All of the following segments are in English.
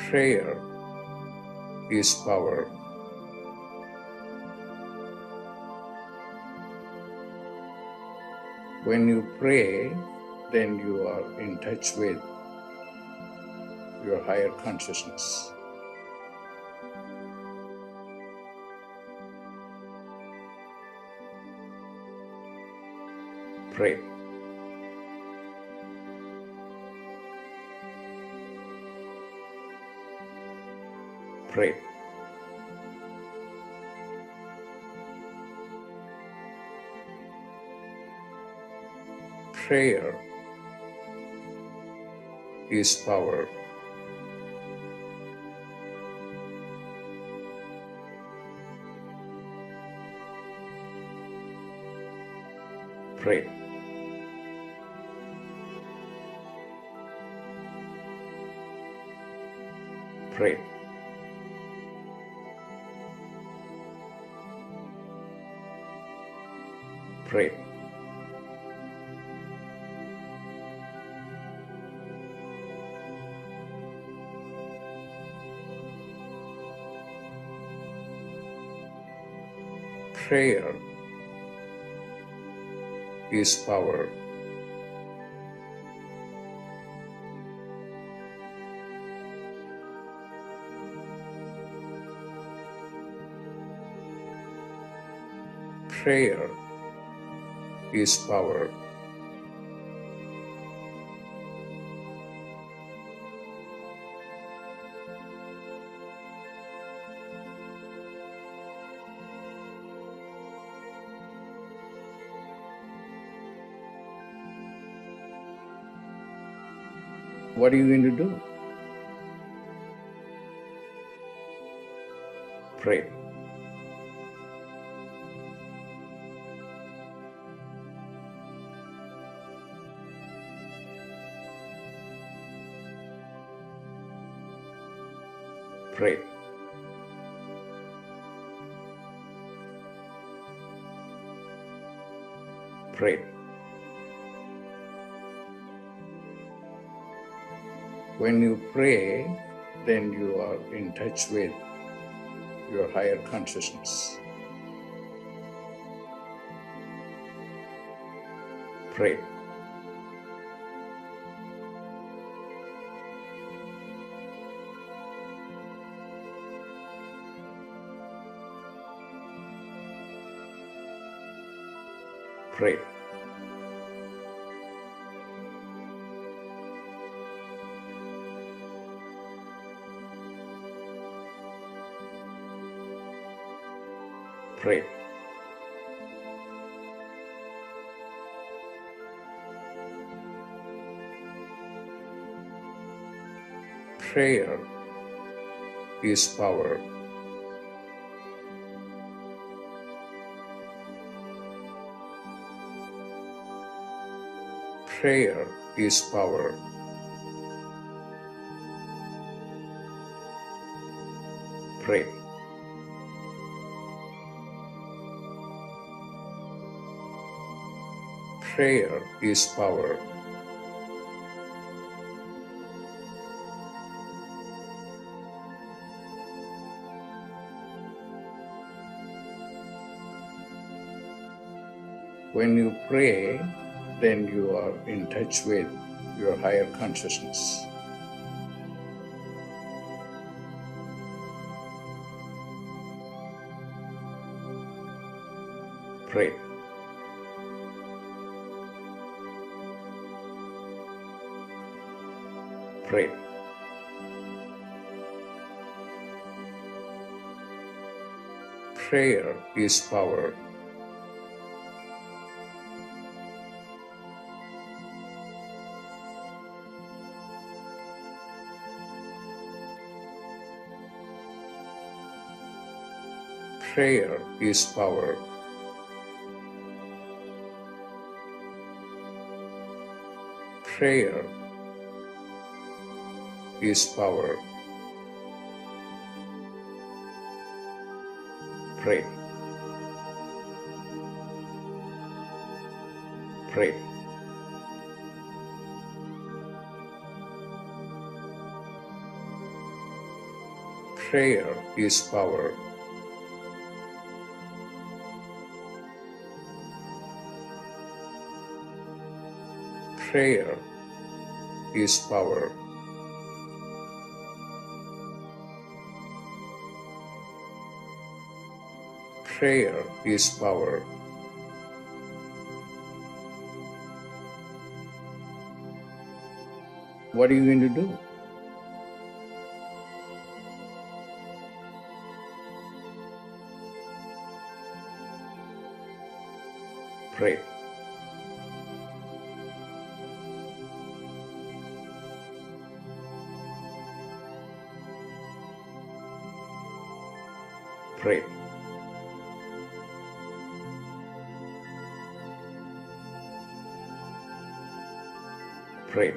Prayer is power. When you pray, then you are in touch with your higher consciousness. Pray. Pray. Prayer is power. Pray. Pray. Pray. Prayer is power. Prayer is power. What are you going to do? Pray. Pray. Pray. When you pray, then you are in touch with your higher consciousness. Pray. Pray. Pray. Prayer is power. Prayer is power. Pray. Prayer is power. When you pray, then you are in touch with your higher consciousness. Pray. Pray. Prayer is power. Prayer is power. Prayer is power. Pray. Pray. Prayer is power. Prayer is power. Prayer is power. What are you going to do? Pray. Pray. Pray.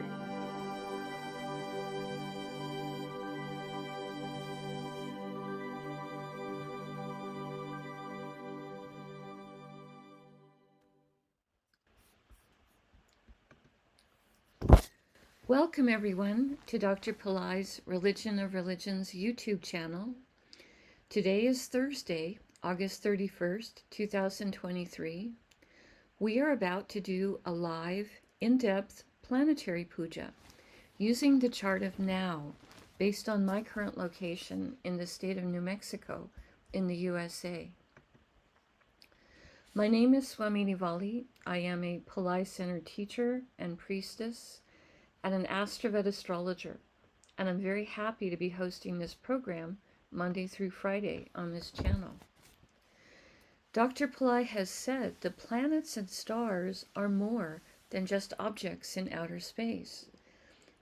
Welcome everyone to Dr. Pillai's Religion of Religions YouTube channel. Today is Thursday, August 31st, 2023. We are about to do a live, in-depth planetary puja using the chart of now based on my current location in the state of New Mexico in the USA. My name is Swamini Valli. I am a Pillai Center teacher and priestess and an AstroVed astrologer, and I'm very happy to be hosting this program Monday through Friday on this channel. Dr. Pillai has said the planets and stars are more than just objects in outer space.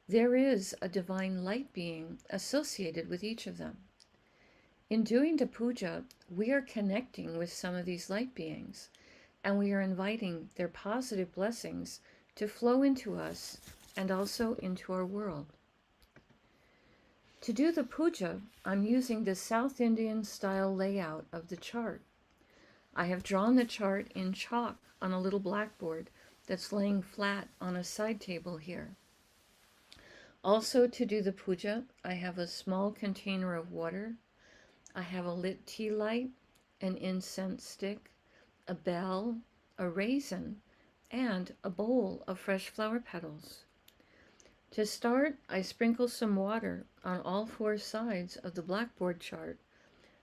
There is a divine light being associated with each of them. In doing the puja, we are connecting with some of these light beings, and we are inviting their positive blessings to flow into us and also into our world. To do the puja, I'm using the South Indian style layout of the chart. I have drawn the chart in chalk on a little blackboard that's laying flat on a side table here. Also, to do the puja, I have a small container of water. I have a lit tea light, an incense stick, a bell, a raisin, and a bowl of fresh flower petals. To start, I sprinkle some water on all four sides of the blackboard chart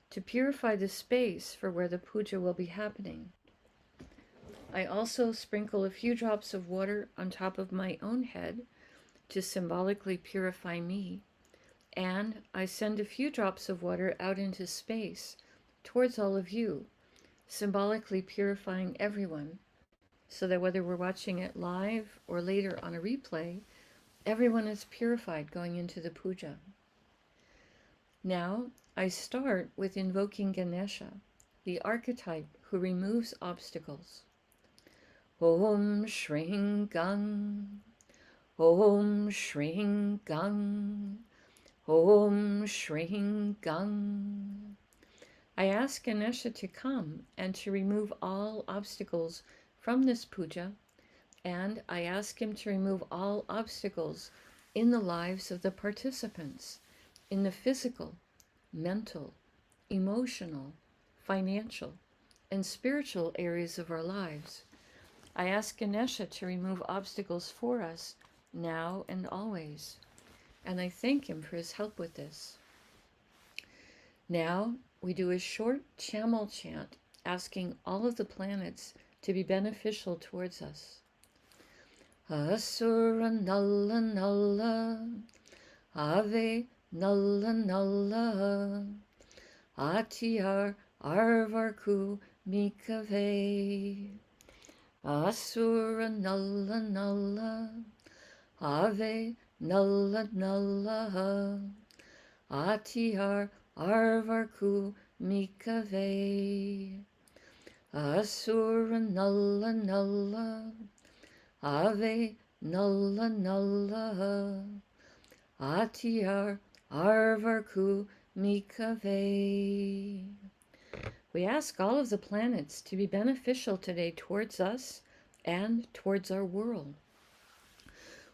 to purify the space for where the puja will be happening. I also sprinkle a few drops of water on top of my own head to symbolically purify me, and I send a few drops of water out into space towards all of you, symbolically purifying everyone, so that whether we're watching it live or later on a replay, everyone is purified going into the puja. Now, I start with invoking Ganesha, the archetype who removes obstacles. Om Shring Gang, Om Shring Gang, Om Shring Gang. I ask Ganesha to come and to remove all obstacles from this puja, and I ask him to remove all obstacles in the lives of the participants, in the physical, mental, emotional, financial, and spiritual areas of our lives. I ask Ganesha to remove obstacles for us now and always, and I thank him for his help with this. Now we do a short Chamal chant asking all of the planets to be beneficial towards us. Asura Nalla Nalla, Ave Nalla Nalla, Atyar Arvarku Mikave. Asura Nalla Nalla, Ave Nalla Nalla, Atyar Arvarku Mikave. Asura Nalla Nalla, Ave Nalla Nalla, Atyar Arvarku Mikave. We ask all of the planets to be beneficial today towards us and towards our world.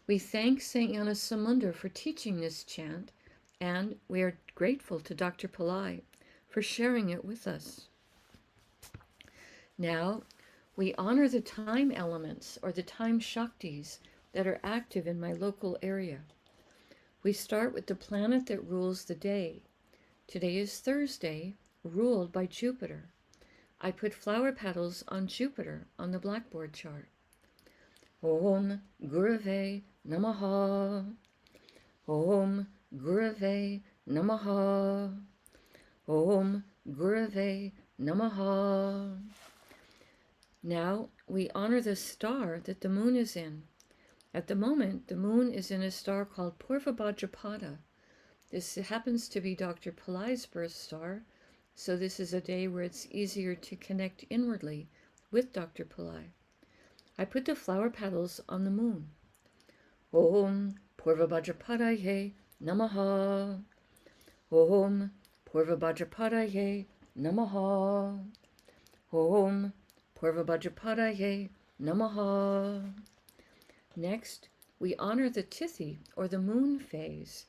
We thank Saint Anasamundar for teaching this chant And we are grateful to Dr. Pillai for sharing it with us. Now, we honor the time elements or the time Shaktis that are active in my local area. We start with the planet that rules the day. Today is Thursday, ruled by Jupiter. I put flower petals on Jupiter on the blackboard chart. Om Gurave Namaha. Om Gurave Namaha. Om Gurave Namaha. Now we honor the star that the moon is in. At the moment, the moon is in a star called Purvabhadrapada. This happens to be Dr. Pillai's birth star, so this is a day where it's easier to connect inwardly with Dr. Pillai. I put the flower petals on the moon. Om Purvabhadrapadaye Namaha. Om Purvabhadrapadaye Namaha. Om Purvabhadrapadaye Namaha. Next, we honor the Tithi, or the moon phase.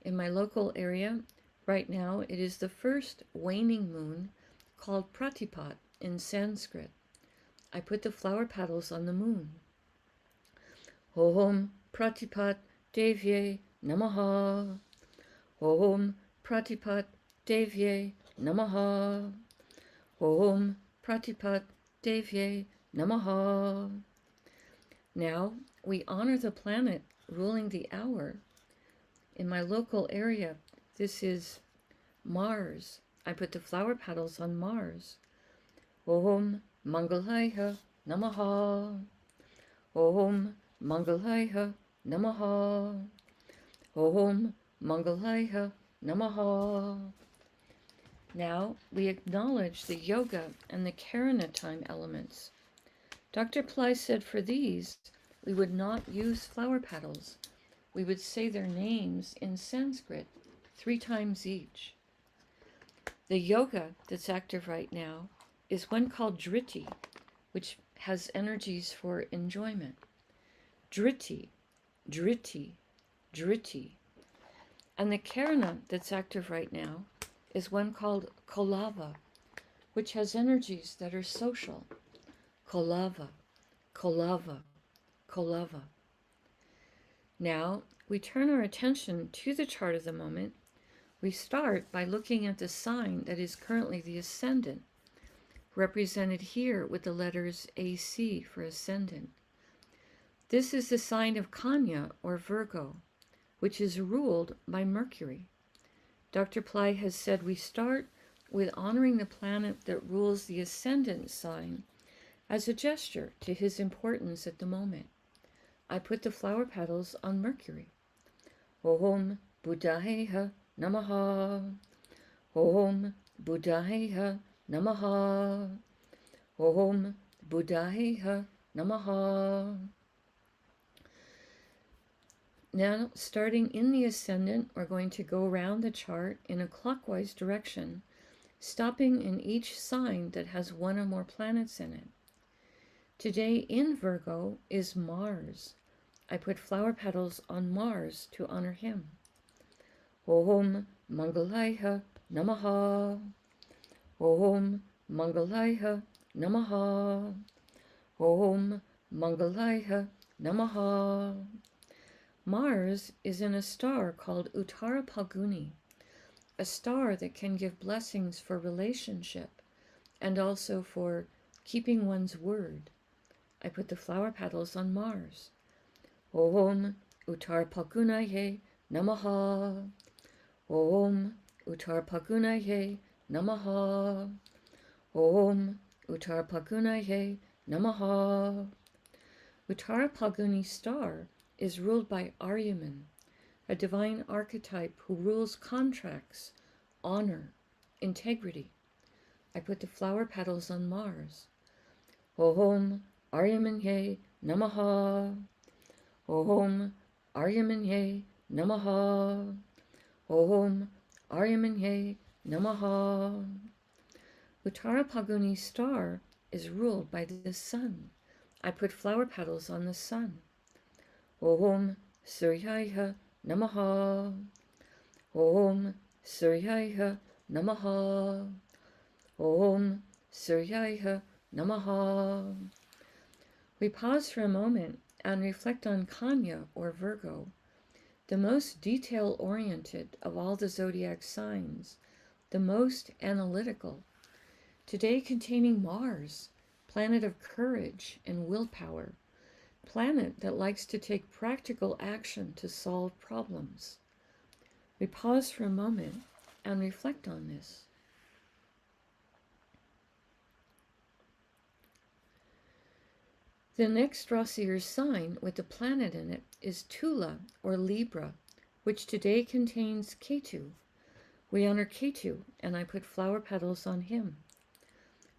In my local area, right now, it is the first waning moon, called Pratipat in Sanskrit. I put the flower petals on the moon. Om Pratipat Devye Namaha. Om Pratipat Devye Namaha. Om Pratipat Devye Namaha. Now, we honor the planet ruling the hour. In my local area, this is Mars. I put the flower petals on Mars. Om Mangalaya Namaha. Om Mangalaya Namaha. Om Mangalaya Namaha. Now we acknowledge the yoga and the Karana time elements. Dr. Pillai said for these, we would not use flower petals. We would say their names in Sanskrit 3 times each. The yoga that's active right now is one called Driti, which has energies for enjoyment. Driti, Driti, Driti. And the Karana that's active right now is one called Kolava, which has energies that are social. Kolava, Kolava, Kolava. Now, we turn our attention to the chart of the moment. We start by looking at the sign that is currently the ascendant, represented here with the letters AC for ascendant. This is the sign of Kanya, or Virgo, which is ruled by Mercury. Dr. Pillai has said we start with honoring the planet that rules the ascendant sign as a gesture to his importance at the moment. I put the flower petals on Mercury. Om Buddhayeha Namaha. Om Buddhayeha Namaha. Om Buddhayeha Namaha. Now, starting in the ascendant, we're going to go around the chart in a clockwise direction, stopping in each sign that has one or more planets in it. Today in Virgo is Mars. I put flower petals on Mars to honor him. Om Mangalaya Namaha. Om Mangalaya Namaha. Om Mangalaya Namaha. Mars is in a star called Uttara Phalguni, a star that can give blessings for relationship and also for keeping one's word. I put the flower petals on Mars. Om Uttara Phalgunaye Namaha. Om Uttara Phalgunaye Namaha. Om Uttara Phalgunaye Namaha. Uttara Phalguni star is ruled by Aryaman, a divine archetype who rules contracts, honor, integrity. I put the flower petals on Mars. Om Aryamanye Namaha. Om Aryamanye Namaha. Om Aryamanye Namaha. Uttara Phalguni star is ruled by the sun. I put flower petals on the sun. Om Suryaya Namaha. Om Suryaya Namaha. Om Suryaya Namaha. We pause for a moment and reflect on Kanya or Virgo, the most detail-oriented of all the zodiac signs, the most analytical, today containing Mars, planet of courage and willpower, planet that likes to take practical action to solve problems. We pause for a moment and reflect on this. The next Rasi or sign with the planet in it is Tula or Libra, which today contains Ketu. We honor Ketu, and I put flower petals on him.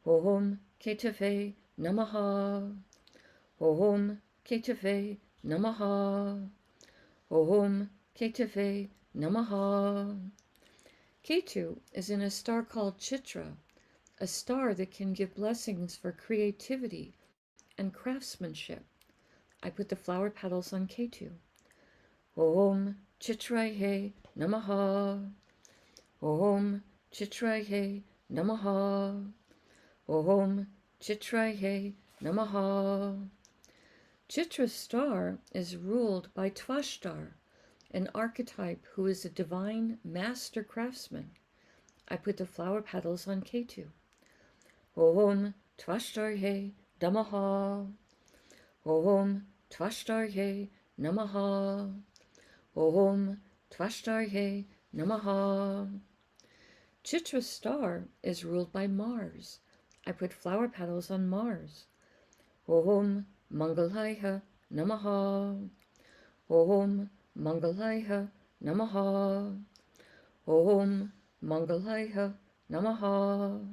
Om Ketave Namaha. Om Ketave Namaha. Om Ketave Namaha. Ketu is in a star called Chitra, a star that can give blessings for creativity and craftsmanship. I put the flower petals on Ketu. Om Chitraye Namaha. Om Chitraye Namaha. Om Chitraye Namaha. Chitra star is ruled by Tvashtar, an archetype who is a divine master craftsman. I put the flower petals on Ketu. Om Tvashtarye Namaha. Om Tvashtarye Namaha. Om Tvashtarye Namaha. Chitra star is ruled by Mars. I put flower petals on Mars. Om Mangalaya Namaha. Om Mangalaya Namaha. Om Mangalaya Namaha.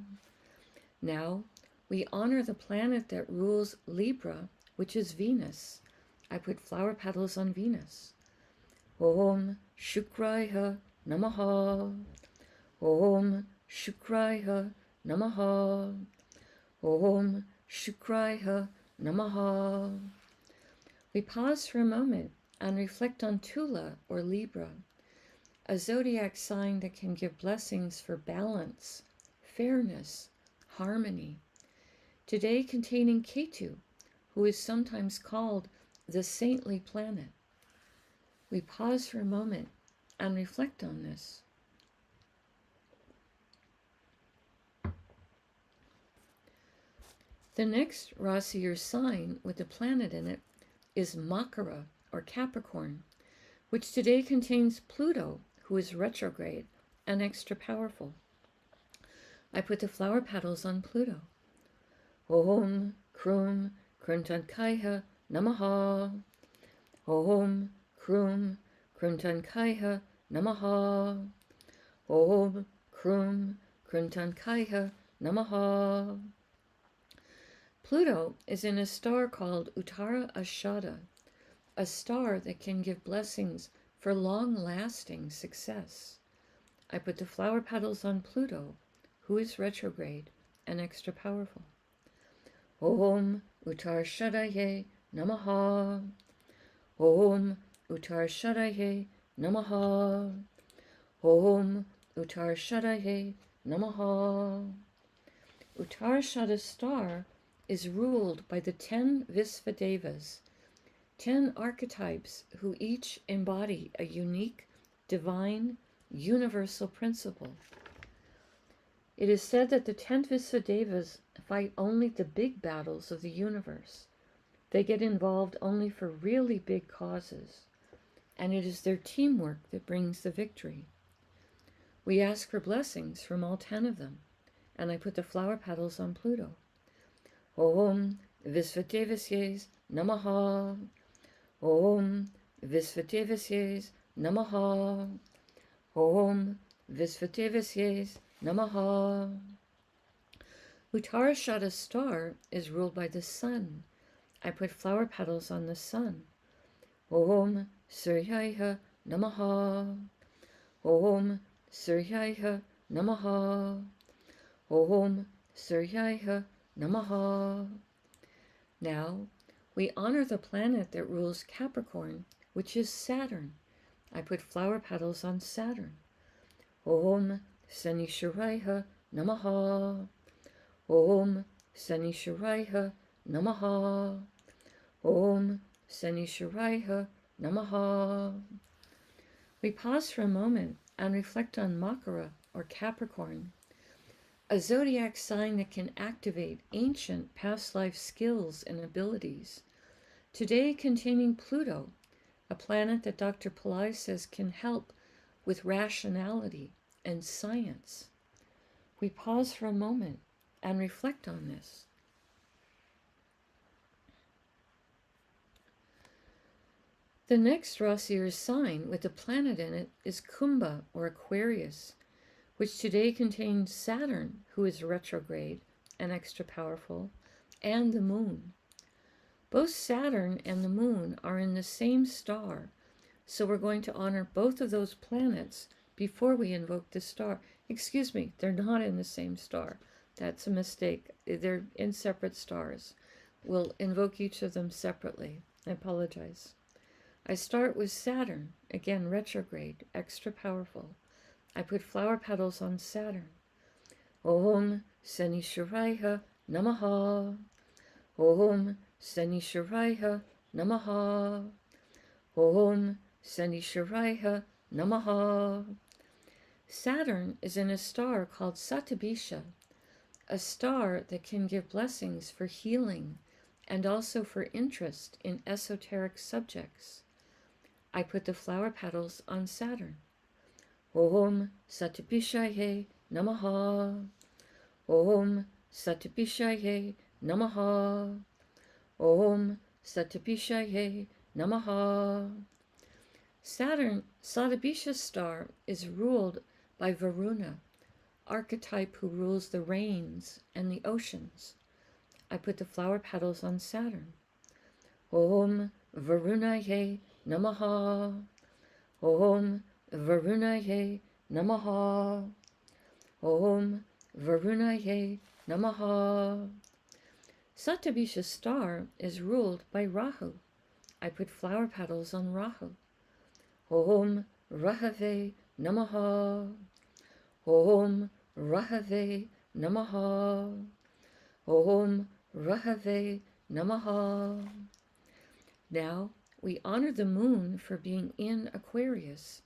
Now, we honor the planet that rules Libra, which is Venus. I put flower petals on Venus. Om Shukraya Namaha. Om Shukraya Namaha. Om Shukraya Namaha. We pause for a moment and reflect on Tula or Libra, a zodiac sign that can give blessings for balance, fairness, harmony, today containing Ketu, who is sometimes called the saintly planet. We pause for a moment and reflect on this. The next Rasi or sign with the planet in it is Makara or Capricorn, which today contains Pluto, who is retrograde and extra powerful. I put the flower petals on Pluto. Om Krum Kruntankaya Namaha. Om Krum Kruntankaya Namaha. Om Krum Kruntankaya Namaha. Pluto is in a star called Uttara Ashada, a star that can give blessings for long-lasting success. I put the flower petals on Pluto, who is retrograde and extra powerful. Om Uttara Shadaye Namaha. Om Uttara Shadaye Namaha. Om Uttara Shadaye Namaha. Uttarashada star is ruled by the 10 Visvadevas, 10 archetypes who each embody a unique, divine, universal principle. It is said that the 10 Visvadevas fight only the big battles of the universe. They get involved only for really big causes, and it is their teamwork that brings the victory. We ask for blessings from all 10 of them, and I put the flower petals on Pluto. Om Visvadevasye Namaha. Om Visvadevasye Namaha. Om Visvadevasye Namaha. Uttarashada star is ruled by the sun. I put flower petals on the sun. Om Suryaya Namaha. Om Suryaya Namaha. Om Suryaya Namaha. Now, we honor the planet that rules Capricorn, which is Saturn. I put flower petals on Saturn. Om Sanishwaraya Namaha. Om Sanishwaraya Namaha. Om Sanishwaraya Namaha. We pause for a moment and reflect on Makara or Capricorn, a zodiac sign that can activate ancient past life skills and abilities, today containing Pluto, a planet that Dr. Pillai says can help with rationality and science. We pause for a moment and reflect on this. The next Rasi or sign with a planet in it is Kumbha or Aquarius, which today contains Saturn, who is retrograde and extra powerful, and the moon. Both Saturn and the moon are in the same star, so we're going to honor both of those planets before we invoke the star. Excuse me, they're not in the same star. That's a mistake. They're in separate stars. We'll invoke each of them separately. I apologize. I start with Saturn, again retrograde, extra powerful. I put flower petals on Saturn. Om Sanishwaraya Namaha. Om Sanishwaraya Namaha. Om Sanishwaraya Namaha. Saturn is in a star called Satabisha, a star that can give blessings for healing and also for interest in esoteric subjects. I put the flower petals on Saturn. Om Satabishaye Namaha. Om Satabishaye Namaha. Om Satabishaye Namaha. Saturn, Satabisha's star, is ruled by Varuna, archetype who rules the rains and the oceans. I put the flower petals on Saturn. Om Varunaye Namaha. Om Varunaye Namaha. Om Varunaye Namaha. Satabisha's star is ruled by Rahu. I put flower petals on Rahu. Om Rahave Namaha. Om Rahave Namaha. Om Rahave Namaha. Now we honor the moon for being in Aquarius.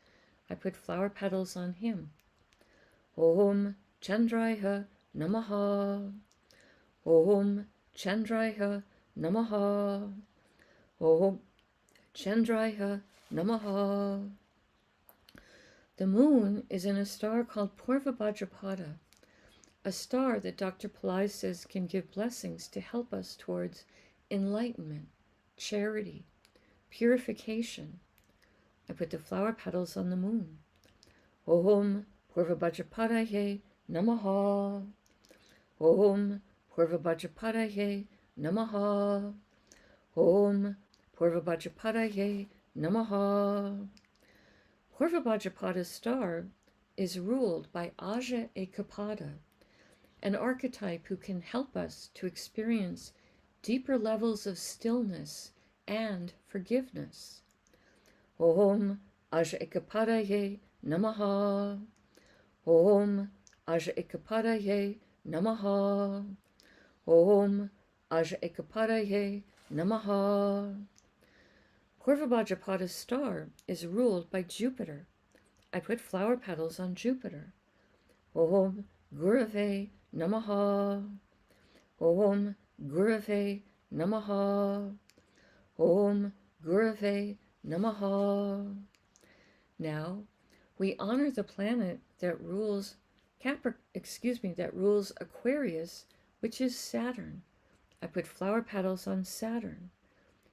I put flower petals on him. Om Chandraya Namaha. Om Chandraya Namaha. Om Chandraya Namaha. The moon is in a star called Purva Bhadrapada, a star that Dr. Pillai says can give blessings to help us towards enlightenment, charity, purification. I put the flower petals on the moon. Om Purva Bhadrapadaye Namaha. Om Purva Bhadrapadaye Namaha. Om Purva Bhadrapadaye Namaha. Purva Bhadrapada's star is ruled by Aja Ekapada, an archetype who can help us to experience deeper levels of stillness and forgiveness. Om Aja Ekapadaye Namaha. Om Aja Ekapadaye Namaha. Om Aja Ekapadaye Namaha. Purva Bhadrapada's star is ruled by Jupiter. I put flower petals on Jupiter. Om Gurave Namaha. Om Gurave Namaha. Om Gurave Namaha. Now we honor the planet that rules Aquarius, which is Saturn. I put flower petals on Saturn.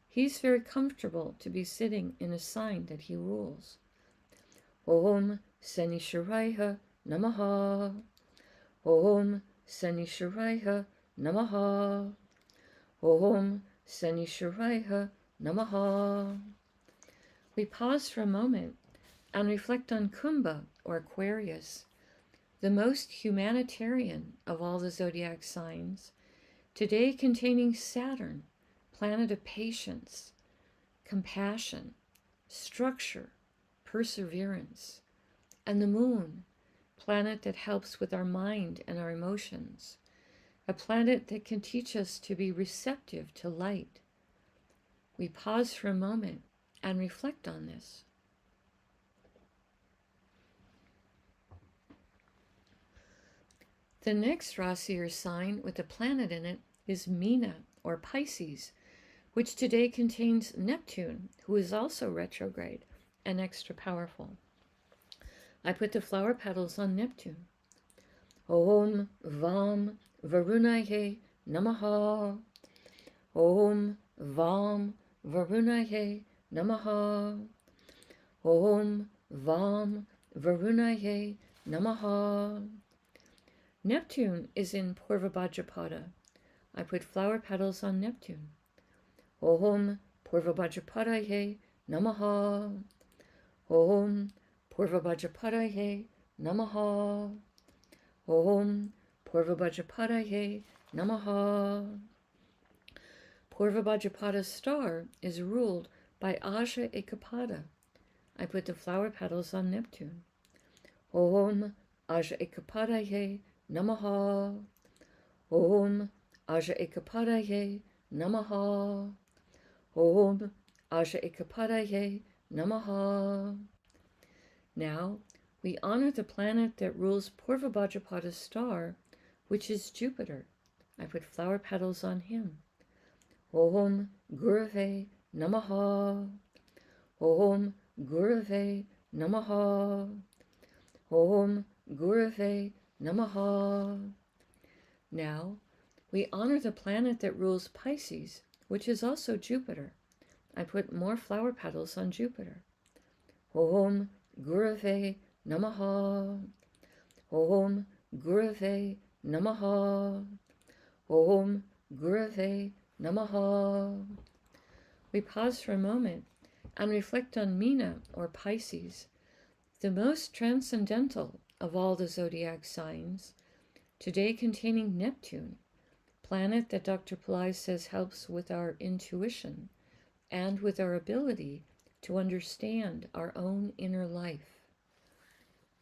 He's very comfortable to be sitting in a sign that he rules. Om Sanishwaraya Namaha. Om Sanishwaraya Namaha. Om Sanishwaraya Namaha. We pause for a moment and reflect on Kumbha or Aquarius, the most humanitarian of all the zodiac signs, today containing Saturn, planet of patience, compassion, structure, perseverance, and the moon, planet that helps with our mind and our emotions, a planet that can teach us to be receptive to light. We pause for a moment and reflect on this. The next Rasi or sign with a planet in it is Meena or Pisces, which today contains Neptune, who is also retrograde and extra powerful. I put the flower petals on Neptune. Om Vam Varunaye Namaha. Om Vam Varunaye Namaha. Om Vam Varunaye Namaha. Neptune is in Purva Bhadrapada. I put flower petals on Neptune. Om Purva Bhadrapadaye Namaha. Om Purva Bhadrapadaye Namaha. Om Purva Bhadrapadaye Namaha. Purva Bhadrapada star is ruled by Aja Ekapada. I put the flower petals on Neptune. Om Aja Ekapadaye Namaha. Om Aja Ekapadaye Namaha. Om Aja Ekapadaye Namaha. Now we honor the planet that rules Purva Bhadrapada star, which is Jupiter. I put flower petals on him. Om Gurave Namaha. Om Gurave Namaha. Om Gurave Namaha. Now we honor the planet that rules Pisces, which is also Jupiter. I put more flower petals on Jupiter. Om Gurave Namaha. Om Gurave Namaha. Om Gurave Namaha. We pause for a moment and reflect on Meena or Pisces, the most transcendental of all the zodiac signs, today containing Neptune, planet that Dr. Pillai says helps with our intuition and with our ability to understand our own inner life.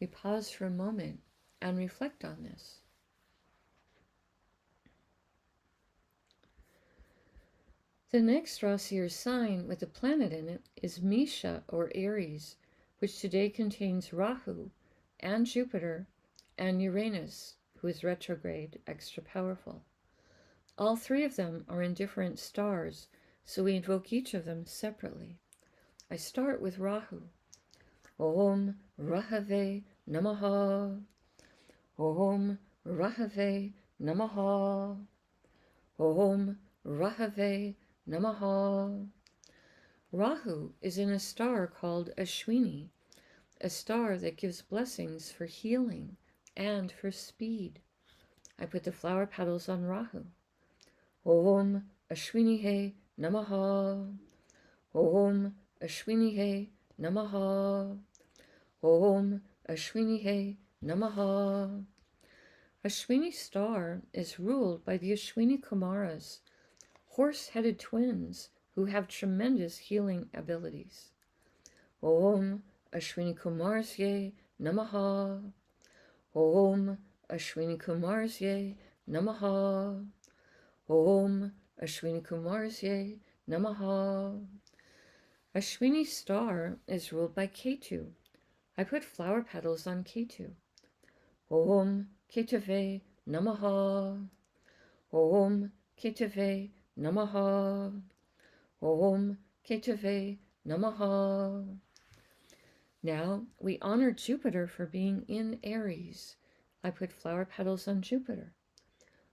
We pause for a moment and reflect on this. The next Rasi or sign with a planet in it is Mesha or Aries, which today contains Rahu and Jupiter and Uranus, who is retrograde, extra powerful. All three of them are in different stars, so we invoke each of them separately. I start with Rahu. Om Rahave Namaha. Om Rahave Namaha. Om Rahave Namaha. Rahu is in a star called Ashwini, a star that gives blessings for healing and for speed. I put the flower petals on Rahu. Om Ashwinihe Namaha. Om Ashwinihe Namaha. Om Ashwinihe Namaha. Ashwini star is ruled by the Ashwini Kumaras, horse-headed twins who have tremendous healing abilities. Om Ashwini Kumarsye Namaha. Om Ashwini Kumarsye Namaha. Om Ashwini Kumarsye Namaha. Ashwini star is ruled by Ketu. I put flower petals on Ketu. Om Ketave Namaha. Om Ketave Namaha. Om Ketave Namaha. Now we honor Jupiter for being in Aries. I put flower petals on Jupiter.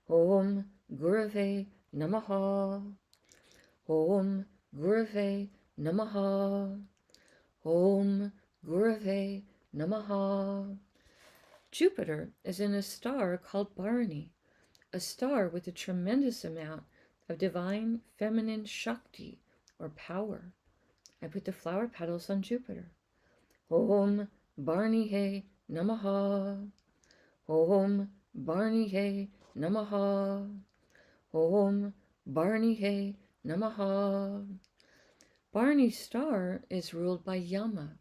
Om Gurave Namaha. Om Gurave Namaha. Om Gurave Namaha. Jupiter is in a star called Bharani, a star with a tremendous amount of divine feminine Shakti or power. I put the flower petals on Jupiter. Om Bharanihe Namaha. Om Bharanihe Namaha. Om Bharanihe Namaha. Bharani star is ruled by Yama,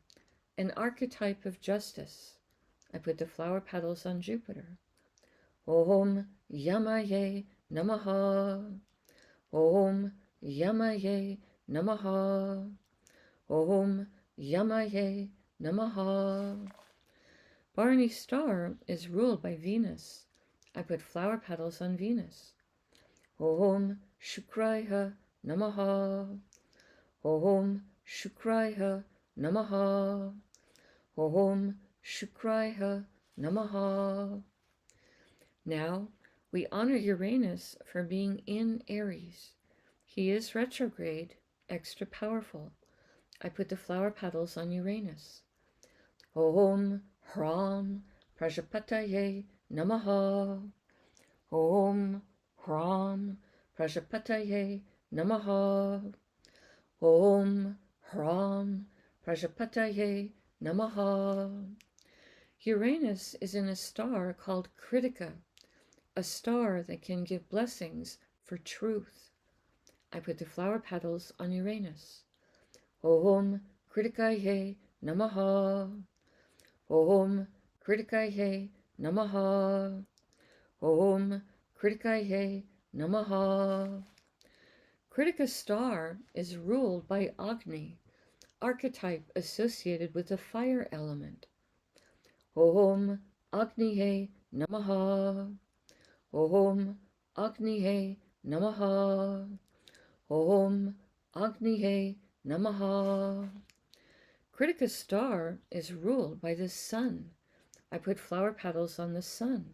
an archetype of justice. I put the flower petals on Jupiter. Om Yamaye Namaha. Om Yamaye Namaha. Om Yamaye Namaha. Bharani star is ruled by Venus. I put flower petals on Venus. Om Shukraya Namaha. Om Shukraya Namaha. Om Shukraya Namaha. Now we honor Uranus for being in Aries. He is retrograde, extra powerful. I put the flower petals on Uranus. Om Hram Prajapataye Namaha. Om Hram Prajapataye Namaha. Om Hram Prajapataye Namaha. Uranus is in a star called Kritika, a star that can give blessings for truth. I put the flower petals on Uranus. Om Kritikaye Namaha. Om Kritikaye Namaha. Om Kritikaye Namaha. Kritika star is ruled by Agni, archetype associated with the fire element. Om Agniye Namaha. Om Agniye Namaha. Om Agniye Namaha. Kritika star is ruled by the sun. I put flower petals on the sun.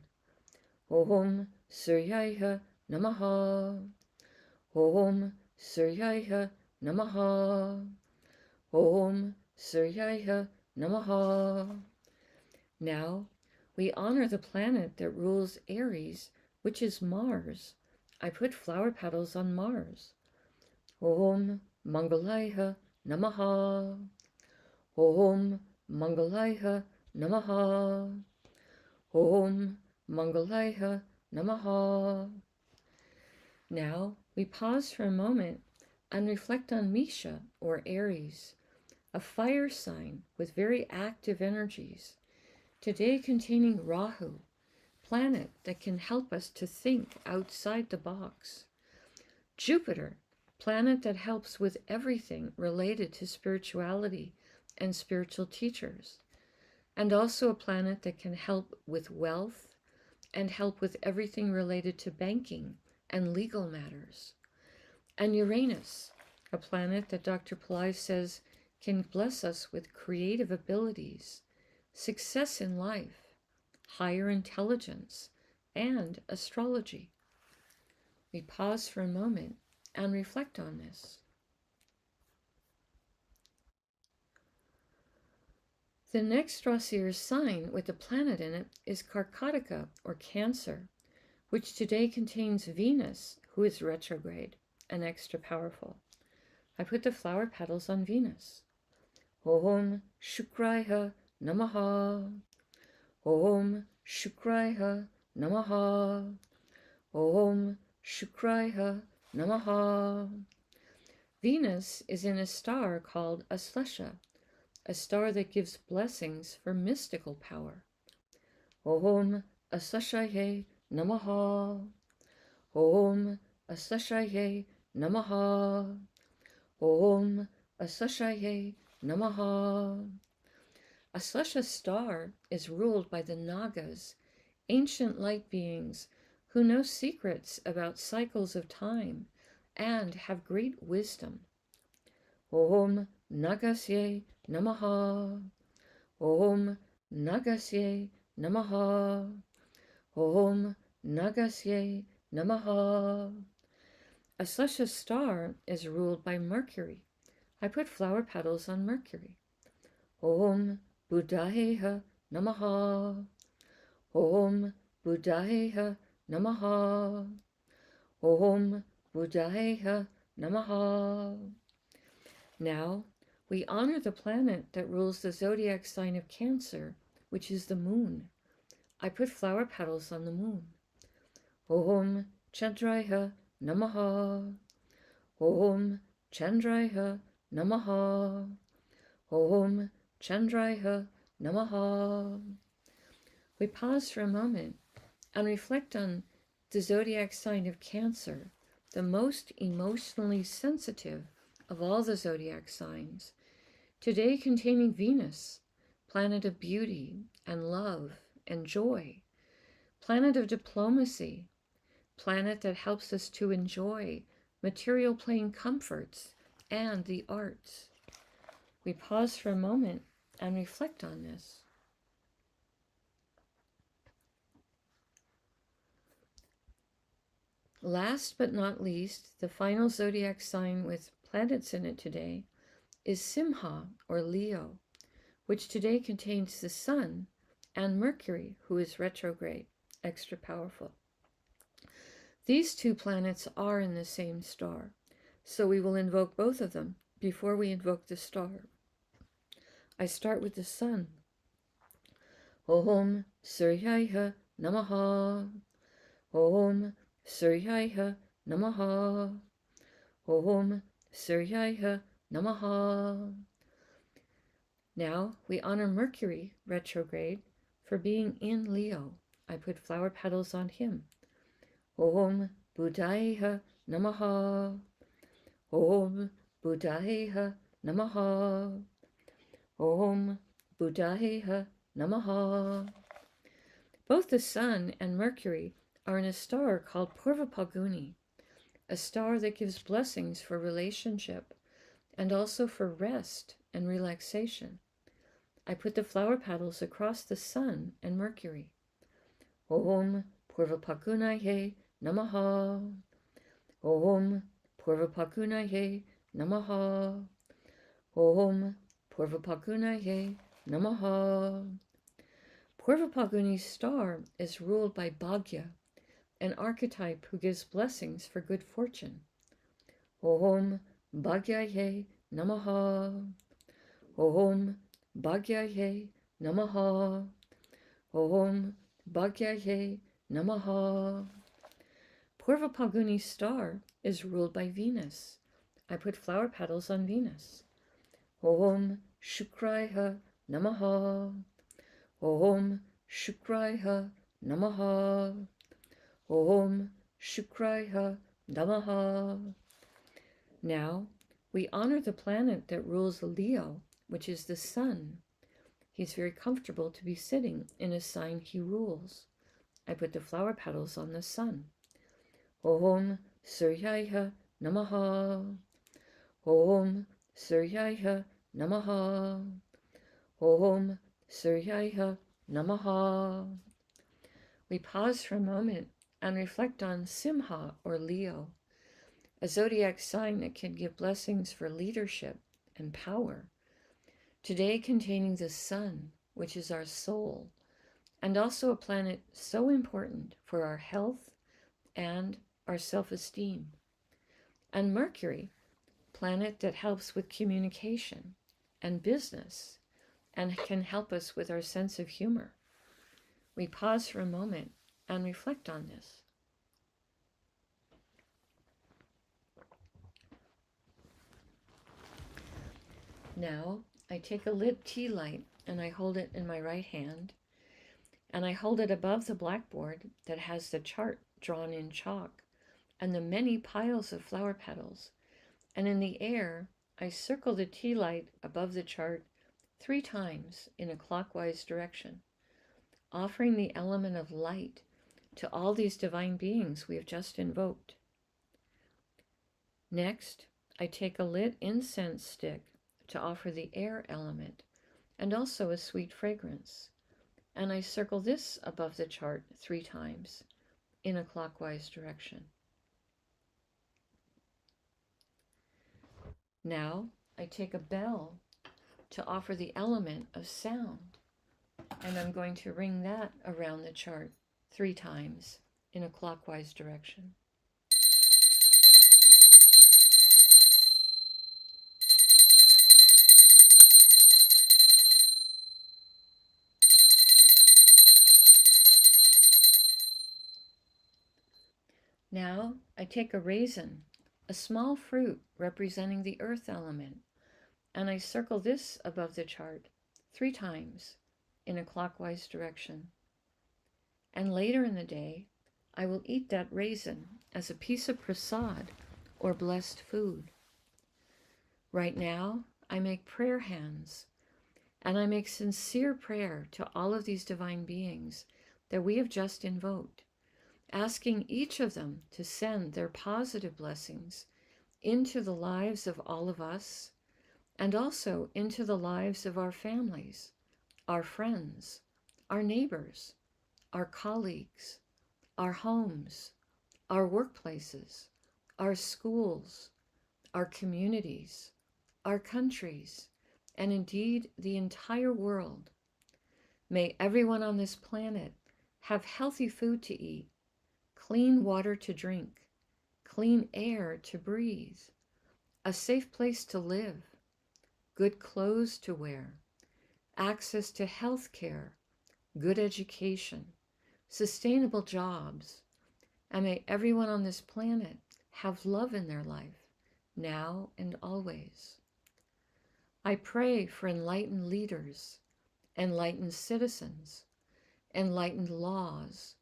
Om Suryaya Namaha. Om Suryaya Namaha. Om Suryaya Namaha. Now we honor the planet that rules Aries, which is Mars. I put flower petals on Mars. Om Mangalaya Namaha. Om Mangalaya Namaha. Om Mangalaya Namaha. Now we pause for a moment and reflect on Misha, or Aries, a fire sign with very active energies, today containing Rahu, planet that can help us to think outside the box. Jupiter, planet that helps with everything related to spirituality and spiritual teachers, and also a planet that can help with wealth and help with everything related to banking and legal matters. And Uranus, a planet that Dr. Pillai says can bless us with creative abilities, success in life, higher intelligence, and astrology. We pause for a moment and reflect on this. The next Rasi or sign with a planet in it is Karkataka, or Cancer, which today contains Venus, who is retrograde and extra powerful. I put the flower petals on Venus. Om Shukraya Namaha. Om Shukraya Namaha. Om Shukraya Namaha. Venus is in a star called Aslesha, a star that gives blessings for mystical power. Om Asleshaye Namaha. Om Asleshaye Namaha. Om Asleshaye Namaha. Aslesha star is ruled by the Nagas, ancient light beings who know secrets about cycles of time and have great wisdom. Om Nagasye Namaha. Om Nagasye Namaha. Om Nagasye Namaha. Aslesha star is ruled by Mercury. I put flower petals on Mercury. Om Buddhayeha Namaha. Om Buddhayeha Namaha. Om Buddhayeha Namaha. Now we honor the planet that rules the zodiac sign of Cancer, which is the moon. I put flower petals on the moon. Om Chandraya Namaha. Om Chandraya Namaha. Om Chandraya Namaha. We pause for a moment and reflect on the zodiac sign of Cancer, the most emotionally sensitive of all the zodiac signs, today containing Venus, planet of beauty and love and joy, planet of diplomacy, planet that helps us to enjoy material plane comforts and the arts. We pause for a moment and reflect on this. Last but not least, the final zodiac sign with planets in it today is Simha, or Leo, which today contains the Sun and Mercury, who is retrograde, extra powerful. These two planets are in the same star, so we will invoke both of them before we invoke the star. I start with the Sun. Om Suryaya Namaha. Om Suryaya Namaha. Om Suryaya Namaha. Now we honor Mercury retrograde for being in Leo. I put flower petals on him. Om Buddhaya Namaha. Om Buddhaya Namaha. Om Buddhaya Namaha. Both the Sun and Mercury are in a star called Purva Phalguni, a star that gives blessings for relationship and also for rest and relaxation. I put the flower petals across the Sun and Mercury. Om Purva Phalgunaye Namaha. Om Purva Phalgunaye Namaha. Om Purva Phalgunaye Namaha. Purva Phalguni's star is ruled by Bhagya, an archetype who gives blessings for good fortune. Om Bhagyaye Namaha. Om Bhagyaye Namaha. Om Bhagyaye Namaha. Purva Phalguni's star is ruled by Venus. I put flower petals on Venus. Om Shukraya Namaha. Om Shukraya Namaha. Om Shukraya Namaha. Now we honor the planet that rules Leo, which is the Sun. He's very comfortable to be sitting in a sign he rules. I put the flower petals on the Sun. Om Suryaya Namaha. Om Suryaya Namaha. Om Suryaya Namaha. We pause for a moment and reflect on Simha, or Leo, a zodiac sign that can give blessings for leadership and power, today containing the Sun, which is our soul, and also a planet so important for our health and our self-esteem, and Mercury, planet that helps with communication and business and can help us with our sense of humor. We pause for a moment and reflect on this. Now I take a lit tea light and I hold it in my right hand, and I hold it above the blackboard that has the chart drawn in chalk and the many piles of flower petals, and in the air I circle the tea light above the chart 3 times in a clockwise direction, offering the element of light to all these divine beings we have just invoked. Next, I take a lit incense stick to offer the air element and also a sweet fragrance, and I circle this above the chart 3 times in a clockwise direction. Now I take a bell to offer the element of sound, and I'm going to ring that around the chart 3 times in a clockwise direction. Now I take a raisin, a small fruit representing the earth element, and I circle this above the chart 3 times in a clockwise direction. And later in the day, I will eat that raisin as a piece of prasad or blessed food. Right now, I make prayer hands, and I make sincere prayer to all of these divine beings that we have just invoked, asking each of them to send their positive blessings into the lives of all of us and also into the lives of our families, our friends, our neighbors, our colleagues, our homes, our workplaces, our schools, our communities, our countries, and indeed the entire world. May everyone on this planet have healthy food to eat, clean water to drink, clean air to breathe, a safe place to live, good clothes to wear, access to health care, good education, sustainable jobs, and may everyone on this planet have love in their life, now and always. I pray for enlightened leaders, enlightened citizens, enlightened laws,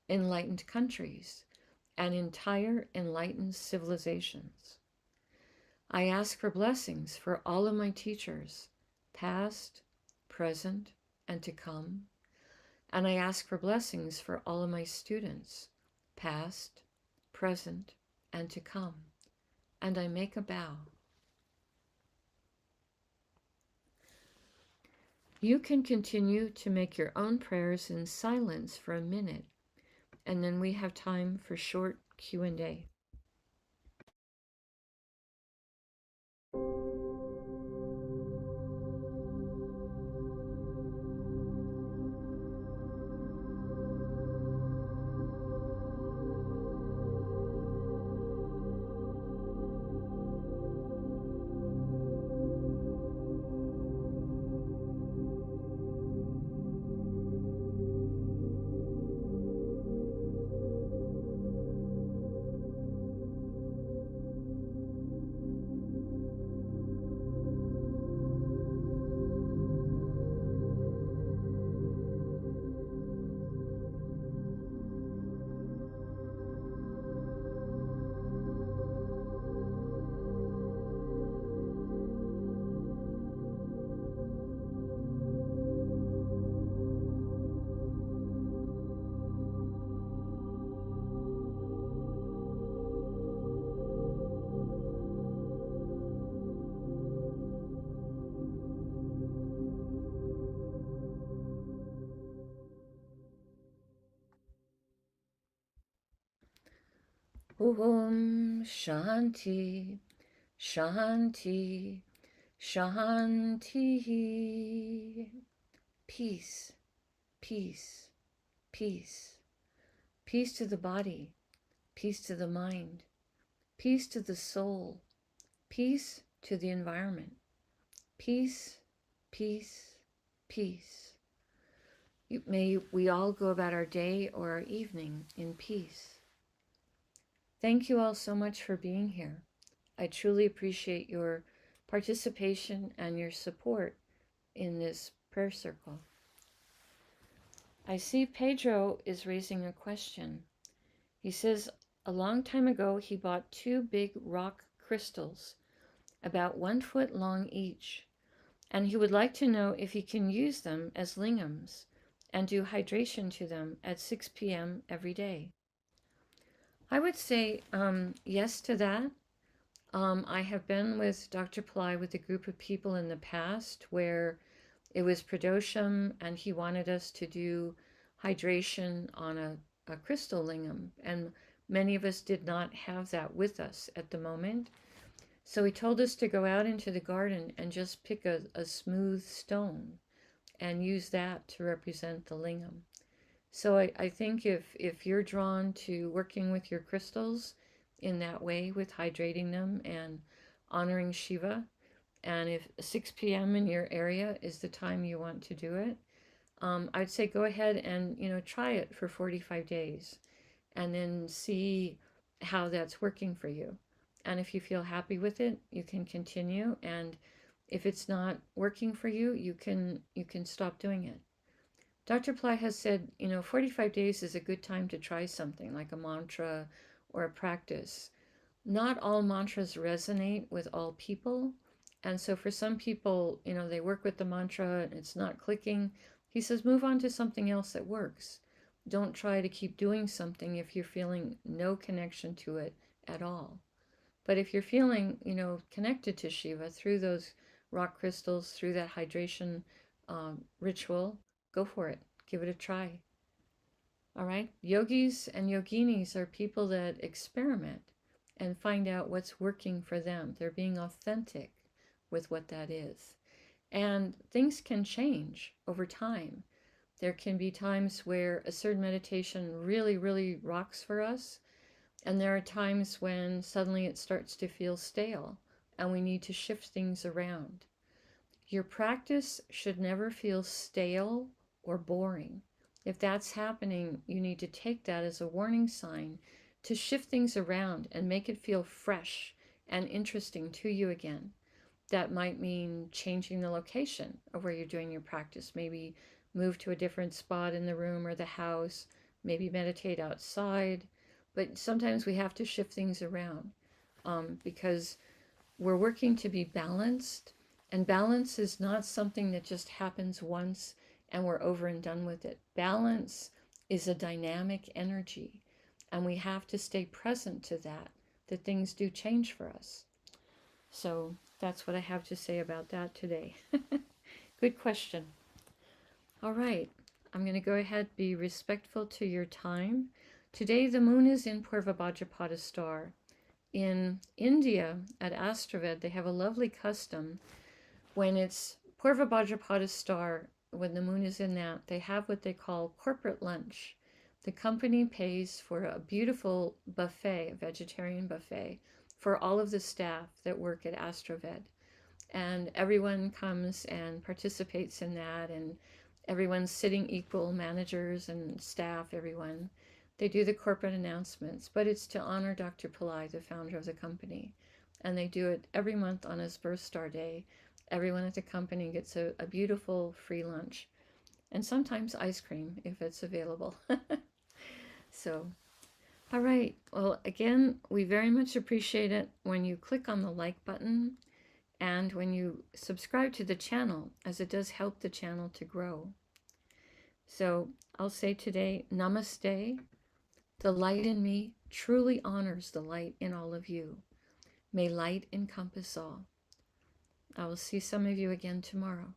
enlightened countries, and entire enlightened civilizations. I ask for blessings for all of my teachers, past, present, and to come. And I ask for blessings for all of my students, past, present, and to come. And I make a bow. You can continue to make your own prayers in silence for a minute, and then we have time for short Q&A. Om Shanti, Shanti, Shanti. Peace, peace, peace. Peace to the body, peace to the mind, peace to the soul, peace to the environment. Peace, peace, peace. May we all go about our day or our evening in peace. Thank you all so much for being here. I truly appreciate your participation and your support in this prayer circle. I see Pedro is raising a question. He says, a long time ago, he bought 2 big rock crystals, about 1 foot long each, and he would like to know if he can use them as lingams and do hydration to them at 6 p.m. every day. I would say yes to that. I have been with Dr. Pillai with a group of people in the past where it was pradosham and he wanted us to do hydration on a crystal lingam, and many of us did not have that with us at the moment. So he told us to go out into the garden and just pick a smooth stone and use that to represent the lingam. So I think if you're drawn to working with your crystals in that way, with hydrating them and honoring Shiva, and if 6 p.m. in your area is the time you want to do it, I'd say go ahead and try it for 45 days and then see how that's working for you. And if you feel happy with it, you can continue. And if it's not working for you, you can stop doing it. Dr. Pillai has said, 45 days is a good time to try something like a mantra or a practice. Not all mantras resonate with all people. And so for some people, they work with the mantra and it's not clicking. He says, move on to something else that works. Don't try to keep doing something if you're feeling no connection to it at all. But if you're feeling, connected to Shiva through those rock crystals, through that hydration ritual, go for it. Give it a try. All right. Yogis and yoginis are people that experiment and find out what's working for them. They're being authentic with what that is. And things can change over time. There can be times where a certain meditation really, really rocks for us. And there are times when suddenly it starts to feel stale and we need to shift things around. Your practice should never feel stale or boring. If that's happening, you need to take that as a warning sign to shift things around and make it feel fresh and interesting to you again. That might mean changing the location of where you're doing your practice. Maybe move to a different spot in the room or the house. Maybe meditate outside. But sometimes we have to shift things around because we're working to be balanced. And balance is not something that just happens once and we're over and done with it. Balance is a dynamic energy, and we have to stay present to that things do change for us. So that's what I have to say about that today. Good question. All right, I'm going to go ahead, be respectful to your time. Today the moon is in Purva Bhadrapada star. In India, at AstroVed, they have a lovely custom. When it's Purva Bhadrapada star, when the moon is in that, they have what they call corporate lunch. The company pays for a beautiful buffet, a vegetarian buffet, for all of the staff that work at AstroVed. And everyone comes and participates in that, and everyone's sitting equal, managers and staff, everyone. They do the corporate announcements, but it's to honor Dr. Pillai, the founder of the company. And they do it every month on his birth star day. Everyone at the company gets a beautiful free lunch, and sometimes ice cream if it's available. So, all right. Well, again, we very much appreciate it when you click on the like button and when you subscribe to the channel, as it does help the channel to grow. So I'll say today, namaste. The light in me truly honors the light in all of you. May light encompass all. I will see some of you again tomorrow.